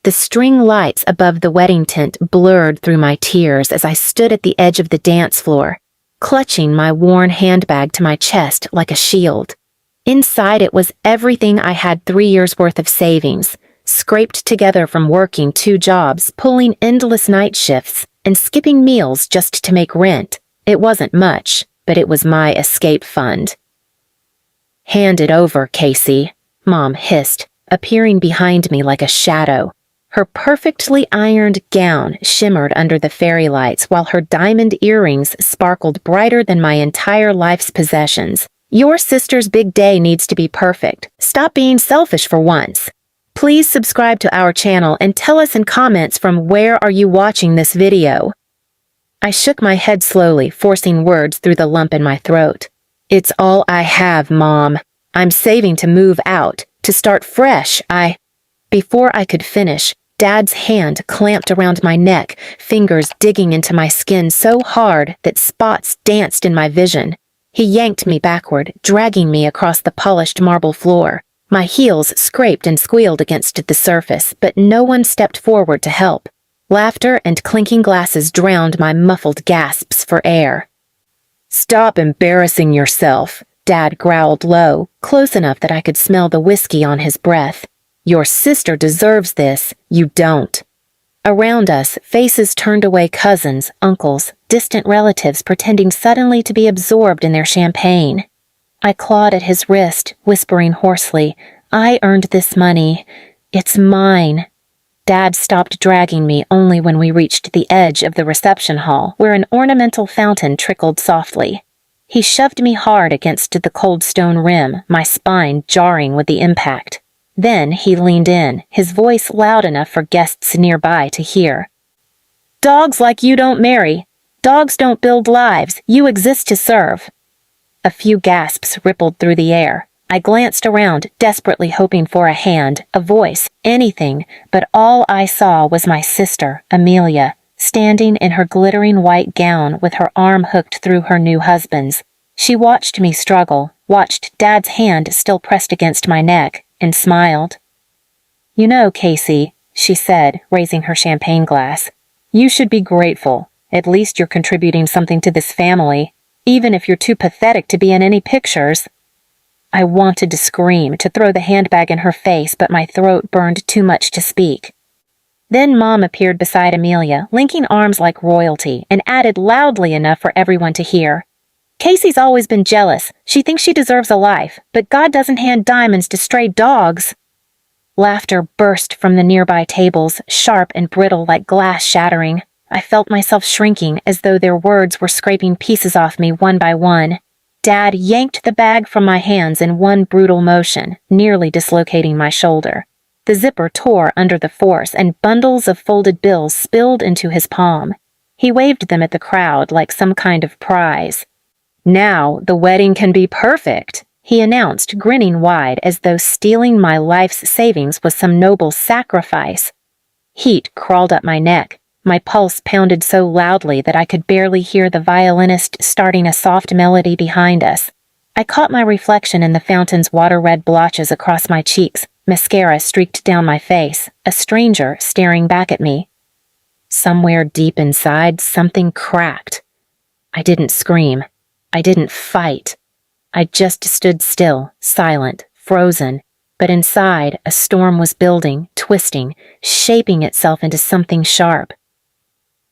The string lights above the wedding tent blurred through my tears as I stood at the edge of the dance floor, clutching my worn handbag to my chest like a shield. Inside it was everything I had 3 years' worth of savings, scraped together from working 2 jobs, pulling endless night shifts, and skipping meals just to make rent. It wasn't much, but it was my escape fund. "Hand it over, Casey," Mom hissed, appearing behind me like a shadow. Her perfectly ironed gown shimmered under the fairy lights while her diamond earrings sparkled brighter than my entire life's possessions. "Your sister's big day needs to be perfect. Stop being selfish for once. Please subscribe to our channel and tell us in comments from where are you watching this video." I shook my head slowly, forcing words through the lump in my throat. "It's all I have, Mom. I'm saving to move out, to start fresh. Before I could finish, Dad's hand clamped around my neck, fingers digging into my skin so hard that spots danced in my vision. He yanked me backward, dragging me across the polished marble floor. My heels scraped and squealed against the surface, but no one stepped forward to help. Laughter and clinking glasses drowned my muffled gasps for air. "Stop embarrassing yourself," Dad growled low, close enough that I could smell the whiskey on his breath. "Your sister deserves this, you don't." Around us, faces turned away, cousins, uncles, distant relatives pretending suddenly to be absorbed in their champagne. I clawed at his wrist, whispering hoarsely, "I earned this money. It's mine." Dad stopped dragging me only when we reached the edge of the reception hall, where an ornamental fountain trickled softly. He shoved me hard against the cold stone rim, my spine jarring with the impact. Then he leaned in, his voice loud enough for guests nearby to hear. "Dogs like you don't marry. Dogs don't build lives. You exist to serve." A few gasps rippled through the air. I glanced around, desperately hoping for a hand, a voice, anything, but all I saw was my sister, Amelia, standing in her glittering white gown with her arm hooked through her new husband's. She watched me struggle, watched Dad's hand still pressed against my neck, and smiled. "You know, Casey," she said, raising her champagne glass, "you should be grateful. At least you're contributing something to this family, even if you're too pathetic to be in any pictures." I wanted to scream, to throw the handbag in her face, but my throat burned too much to speak. Then Mom appeared beside Amelia, linking arms like royalty, and added loudly enough for everyone to hear. "Casey's always been jealous. She thinks she deserves a life, but God doesn't hand diamonds to stray dogs." Laughter burst from the nearby tables, sharp and brittle like glass shattering. I felt myself shrinking as though their words were scraping pieces off me one by one. Dad yanked the bag from my hands in one brutal motion, nearly dislocating my shoulder. The zipper tore under the force, and bundles of folded bills spilled into his palm. He waved them at the crowd like some kind of prize. "Now the wedding can be perfect," he announced, grinning wide as though stealing my life's savings was some noble sacrifice. Heat crawled up my neck. My pulse pounded so loudly that I could barely hear the violinist starting a soft melody behind us. I caught my reflection in the fountain's water-red blotches across my cheeks, mascara streaked down my face, a stranger staring back at me. Somewhere deep inside, something cracked. I didn't scream. I didn't fight. I just stood still, silent, frozen, but inside a storm was building, twisting, shaping itself into something sharp.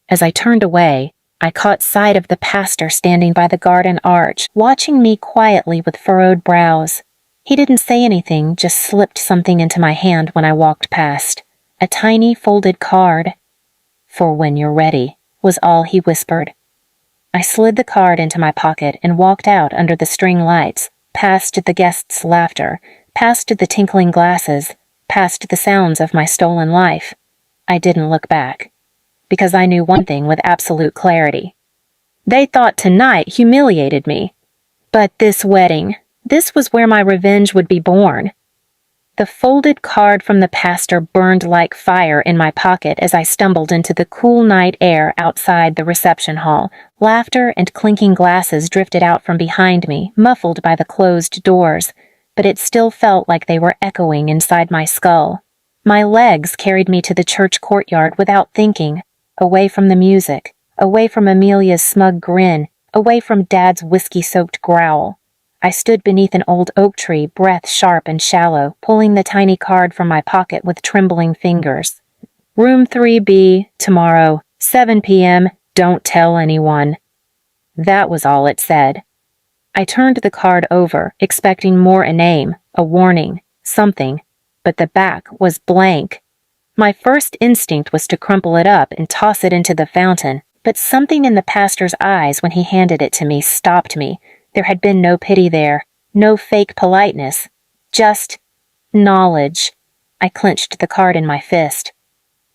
As I turned away, I caught sight of the pastor standing by the garden arch, watching me quietly with furrowed brows. He didn't say anything, just slipped something into my hand when I walked past. A tiny folded card. "For when you're ready," was all he whispered. I slid the card into my pocket and walked out under the string lights, past the guests' laughter, past the tinkling glasses, past the sounds of my stolen life. I didn't look back, because I knew one thing with absolute clarity. They thought tonight humiliated me. But this wedding, this was where my revenge would be born. The folded card from the pastor burned like fire in my pocket as I stumbled into the cool night air outside the reception hall. Laughter and clinking glasses drifted out from behind me, muffled by the closed doors, but it still felt like they were echoing inside my skull. My legs carried me to the church courtyard without thinking, away from the music, away from Amelia's smug grin, away from Dad's whiskey-soaked growl. I stood beneath an old oak tree, breath sharp and shallow, pulling the tiny card from my pocket with trembling fingers. Room 3B, tomorrow, 7 p.m., don't tell anyone. That was all it said. I turned the card over, expecting more, a name, a warning, something, but the back was blank. My first instinct was to crumple it up and toss it into the fountain, but something in the pastor's eyes when he handed it to me stopped me. There had been no pity there, no fake politeness, just knowledge. I clenched the card in my fist.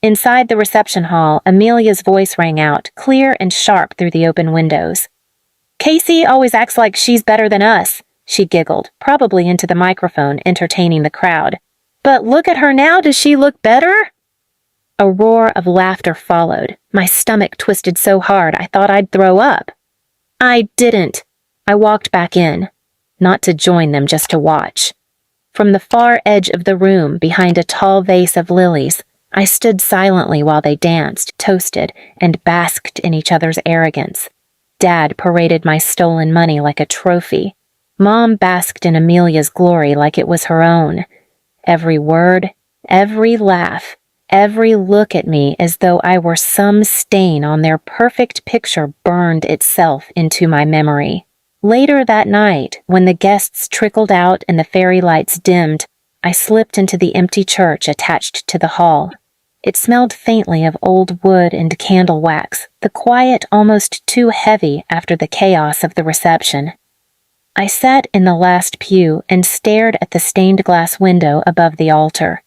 Inside the reception hall, Amelia's voice rang out, clear and sharp through the open windows. "Casey always acts like she's better than us," she giggled, probably into the microphone, entertaining the crowd. "But look at her now, does she look better?" A roar of laughter followed. My stomach twisted so hard I thought I'd throw up. I didn't. I walked back in, not to join them, just to watch. From the far edge of the room, behind a tall vase of lilies, I stood silently while they danced, toasted, and basked in each other's arrogance. Dad paraded my stolen money like a trophy. Mom basked in Amelia's glory like it was her own. Every word, every laugh, every look at me as though I were some stain on their perfect picture burned itself into my memory. Later that night, when the guests trickled out and the fairy lights dimmed, I slipped into the empty church attached to the hall. It smelled faintly of old wood and candle wax, the quiet almost too heavy after the chaos of the reception. I sat in the last pew and stared at the stained glass window above the altar.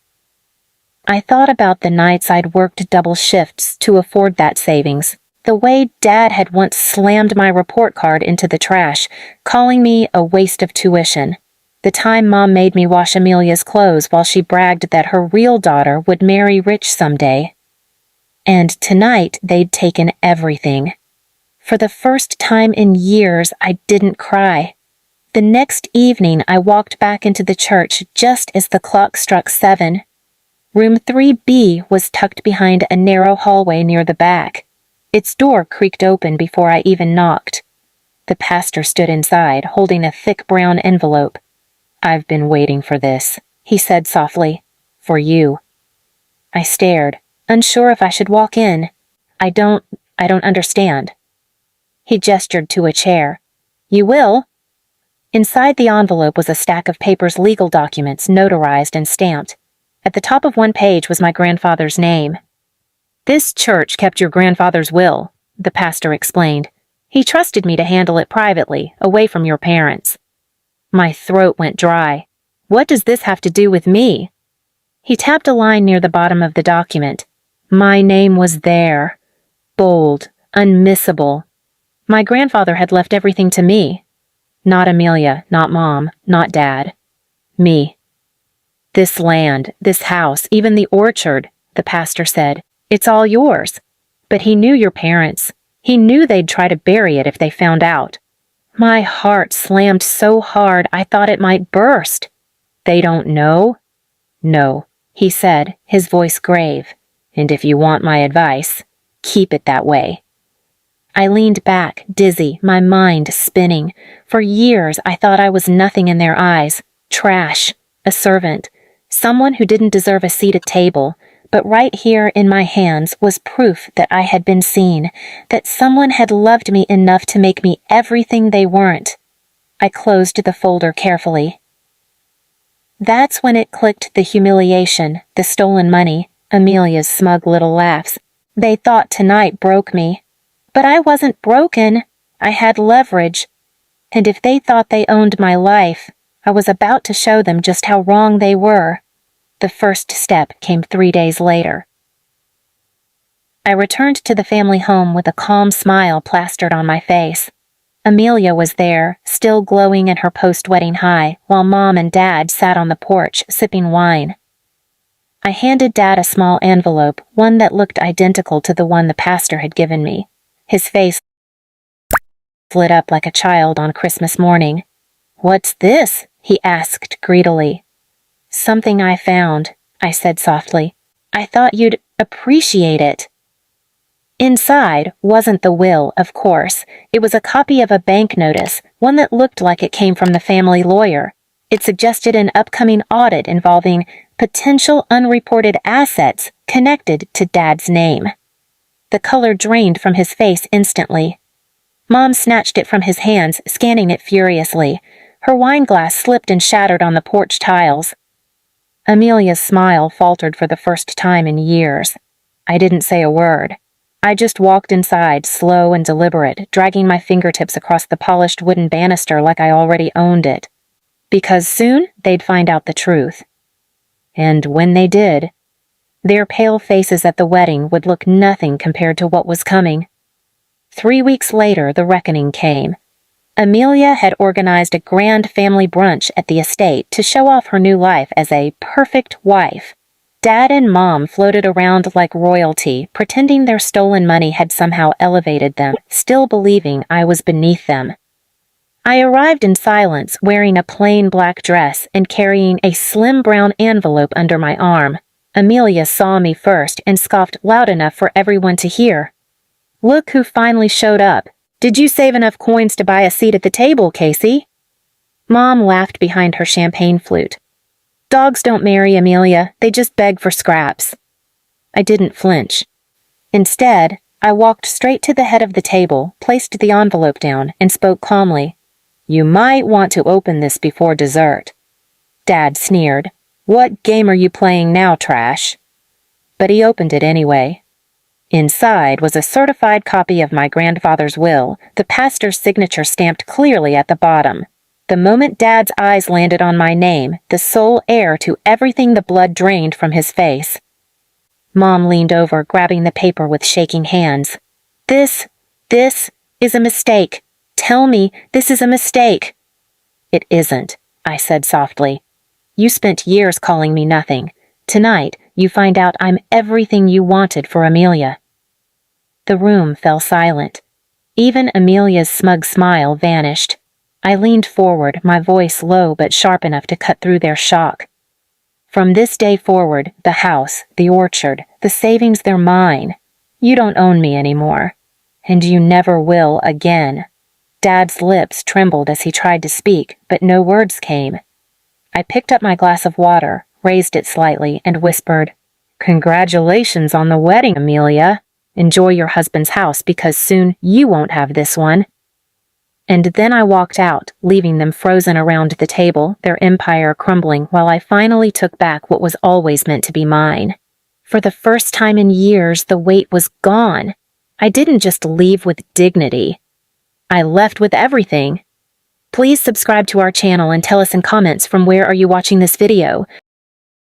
I thought about the nights I'd worked double shifts to afford that savings, the way Dad had once slammed my report card into the trash, calling me a waste of tuition. The time Mom made me wash Amelia's clothes while she bragged that her real daughter would marry rich someday. And tonight they'd taken everything. For the first time in years, I didn't cry. The next evening, I walked back into the church just as the clock struck 7. Room 3B was tucked behind a narrow hallway near the back. Its door creaked open before I even knocked. The pastor stood inside, holding a thick brown envelope. "I've been waiting for this," he said softly. "For you." I stared, unsure if I should walk in. I don't understand." He gestured to a chair. "You will?" Inside the envelope was a stack of papers, legal documents, notarized and stamped. At the top of one page was my grandfather's name. "This church kept your grandfather's will," the pastor explained. "He trusted me to handle it privately, away from your parents." My throat went dry. What does this have to do with me? He tapped a line near the bottom of the document. My name was there. Bold, unmissable. My grandfather had left everything to me. Not Amelia, not Mom, not Dad. Me. "This land, this house, even the orchard," the pastor said. "It's all yours." But he knew your parents. He knew they'd try to bury it if they found out. My heart slammed so hard I thought it might burst. "They don't know?" "No," he said, his voice grave. "And if you want my advice, keep it that way." I leaned back, dizzy, my mind spinning. For years I thought I was nothing in their eyes. Trash. A servant. Someone who didn't deserve a seat at table. But right here in my hands was proof that I had been seen, that someone had loved me enough to make me everything they weren't. I closed the folder carefully. That's when it clicked, the humiliation, the stolen money, Amelia's smug little laughs. They thought tonight broke me. But I wasn't broken. I had leverage. And if they thought they owned my life, I was about to show them just how wrong they were. The first step came 3 days later. I returned to the family home with a calm smile plastered on my face. Amelia was there, still glowing in her post-wedding high, while Mom and Dad sat on the porch, sipping wine. I handed Dad a small envelope, one that looked identical to the one the pastor had given me. His face lit up like a child on Christmas morning. "What's this?" he asked greedily. "Something I found. I said softly. "I thought you'd appreciate it." Inside wasn't the will, of course. It was a copy of a bank notice, one that looked like it came from the family lawyer. It suggested an upcoming audit involving potential unreported assets connected to Dad's name. The color drained from his face instantly. Mom snatched it from his hands, scanning it furiously. Her wine glass slipped and shattered on the porch tiles. Amelia's smile faltered for the first time in years. I didn't say a word. I just walked inside, slow and deliberate, dragging my fingertips across the polished wooden banister like I already owned it. Because soon they'd find out the truth. And when they did, their pale faces at the wedding would look nothing compared to what was coming. 3 weeks later, the reckoning came. Amelia had organized a grand family brunch at the estate to show off her new life as a perfect wife. Dad and Mom floated around like royalty, pretending their stolen money had somehow elevated them, still believing I was beneath them. I arrived in silence, wearing a plain black dress and carrying a slim brown envelope under my arm. Amelia saw me first and scoffed loud enough for everyone to hear. "Look who finally showed up. Did you save enough coins to buy a seat at the table, Casey?" Mom laughed behind her champagne flute. "Dogs don't marry, Amelia. They just beg for scraps." I didn't flinch. Instead, I walked straight to the head of the table, placed the envelope down, and spoke calmly. "You might want to open this before dessert." Dad sneered. "What game are you playing now, trash?" But he opened it anyway. Inside was a certified copy of my grandfather's will, the pastor's signature stamped clearly at the bottom. The moment Dad's eyes landed on my name, the sole heir to everything, the blood drained from his face. Mom leaned over, grabbing the paper with shaking hands. This is a mistake. Tell me this is a mistake." "It isn't," I said softly. "You spent years calling me nothing. Tonight, you find out I'm everything you wanted for Amelia." The room fell silent. Even Amelia's smug smile vanished. I leaned forward, my voice low but sharp enough to cut through their shock. "From this day forward, the house, the orchard, the savings, they're mine. You don't own me anymore. And you never will again." Dad's lips trembled as he tried to speak, but no words came. I picked up my glass of water, raised it slightly, and whispered, "Congratulations on the wedding, Amelia. Enjoy your husband's house because soon you won't have this one." And then I walked out, leaving them frozen around the table, their empire crumbling, while I finally took back what was always meant to be mine. For the first time in years, the weight was gone. I didn't just leave with dignity. I left with everything. Please subscribe to our channel and tell us in comments from where are you watching this video.